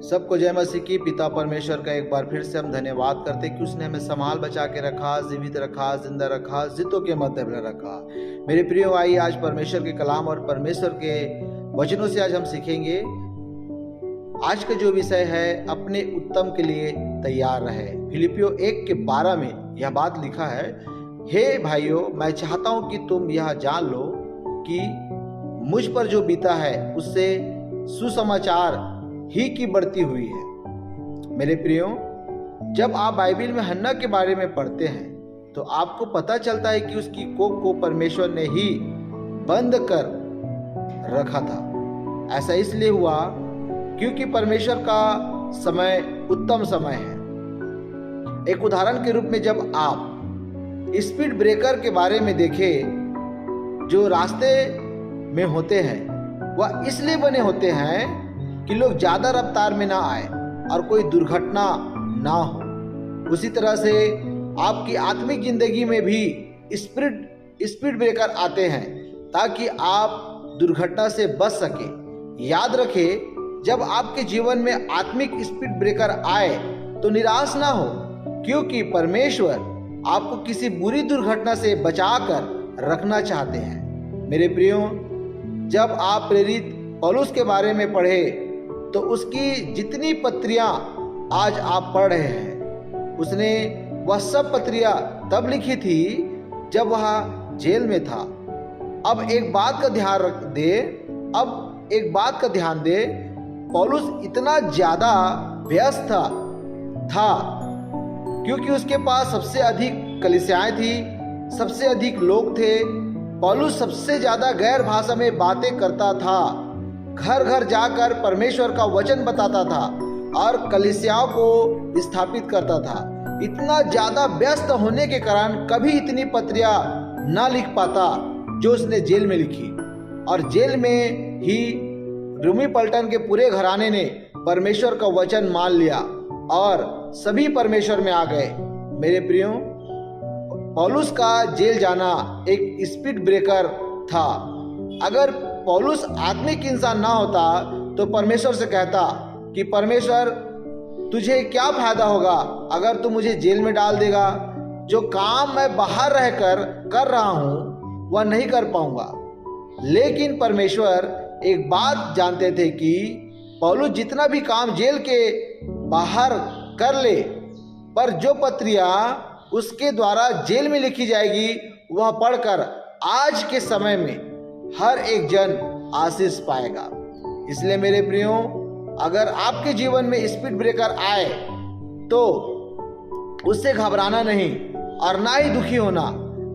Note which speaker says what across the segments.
Speaker 1: सबको जय मसीह की। पिता परमेश्वर का एक बार फिर से हम धन्यवाद करते कि उसने हमें संभाल बचा के रखा, जीवित रखा, जिंदा रखा, जितों के मध्य में रखा। मेरे प्रियो, आइए आज परमेश्वर के कलाम और परमेश्वर के वचनों से आज हम सीखेंगे। आज का जो विषय है, अपने उत्तम के लिए तैयार रहे। फिलिपियो 1:12 में यह बात लिखा है, हे भाइयों, मैं चाहता हूं कि तुम यह जान लो कि मुझ पर जो बीता है उससे सुसमाचार ही की बढ़ती हुई है। मेरे प्रियो, जब आप बाइबल में हन्ना के बारे में पढ़ते हैं तो आपको पता चलता है कि उसकी कोख को परमेश्वर ने ही बंद कर रखा था। ऐसा इसलिए हुआ क्योंकि परमेश्वर का समय उत्तम समय है। एक उदाहरण के रूप में जब आप स्पीड ब्रेकर के बारे में देखें, जो रास्ते में होते हैं वह इसलिए बने होते हैं कि लोग ज्यादा रफ्तार में ना आए और कोई दुर्घटना ना हो। उसी तरह से आपकी आत्मिक जिंदगी में भी स्पीड ब्रेकर आते हैं ताकि आप दुर्घटना से बच सके। याद रखें, जब आपके जीवन में आत्मिक स्पीड ब्रेकर आए तो निराश ना हो, क्योंकि परमेश्वर आपको किसी बुरी दुर्घटना से बचाकर रखना चाहते हैं। मेरे प्रियो, जब आप प्रेरित पौलुस के बारे में पढ़े तो उसकी जितनी पत्रियां आज आप पढ़ रहे हैं, उसने वह सब पत्रियां तब लिखी थी जब वह जेल में था। अब एक बात का ध्यान दे, पौलुस इतना ज्यादा व्यस्त था क्योंकि उसके पास सबसे अधिक कलीसियाएं थी, सबसे अधिक लोग थे। पौलुस सबसे ज्यादा गैर भाषा में बातें करता था, घर घर जाकर परमेश्वर का वचन बताता था और कलीसियाओं को स्थापित करता था। इतना ज्यादा व्यस्त होने के कारण कभी इतनी पत्रियां ना लिख पाता जो उसने जेल में लिखी। और जेल में ही रूमी पलटन के पूरे घराने ने परमेश्वर का वचन मान लिया और सभी परमेश्वर में आ गए। मेरे प्रियो, पौलुस का जेल जाना एक स्पीड ब्रेकर था। अगर पौलुस आत्मिक इंसान ना होता तो परमेश्वर से कहता कि परमेश्वर, तुझे क्या फायदा होगा अगर तू मुझे जेल में डाल देगा। जो काम मैं बाहर रहकर कर रहा हूं वह नहीं कर पाऊंगा। लेकिन परमेश्वर एक बात जानते थे कि पौलुस जितना भी काम जेल के बाहर कर ले, पर जो पत्रियां उसके द्वारा जेल में लिखी जाएगी वह पढ़कर आज के समय में हर एक जन आशीष पाएगा। इसलिए मेरे प्रियो, अगर आपके जीवन में स्पीड ब्रेकर आए तो उससे घबराना नहीं और ना ही दुखी होना,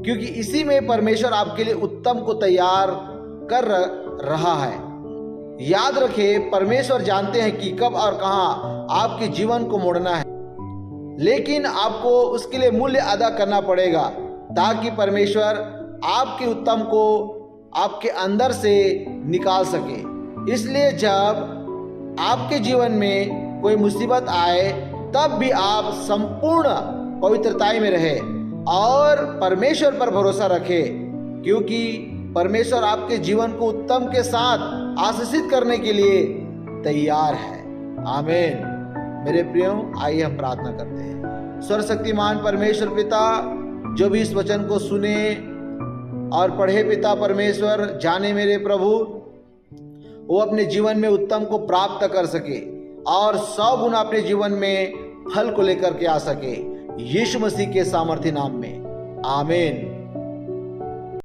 Speaker 1: क्योंकि इसी में परमेश्वर आपके लिए उत्तम को तैयार कर रहा है। याद रखें, परमेश्वर जानते हैं कि कब और कहां आपके जीवन को मोड़ना है, लेकिन आपको उसके लिए मूल्य अदा करना पड़ेगा ताकि परमेश्वर आपके उत्तम को आपके अंदर से निकाल सके। इसलिए जब आपके जीवन में कोई मुसीबत आए तब भी आप संपूर्ण पवित्रता में रहे और परमेश्वर पर भरोसा रखें, क्योंकि परमेश्वर आपके जीवन को उत्तम के साथ आशीषित करने के लिए तैयार है। आमीन। मेरे प्रियो, आइए हम प्रार्थना करते हैं। सर्वशक्तिमान परमेश्वर पिता, जो भी इस वचन को सुने और पढ़े, पिता परमेश्वर, जाने मेरे प्रभु, वो अपने जीवन में उत्तम को प्राप्त कर सके और 100 गुना अपने जीवन में फल को लेकर के आ सके। यीशु मसीह के सामर्थ्य नाम में, आमीन।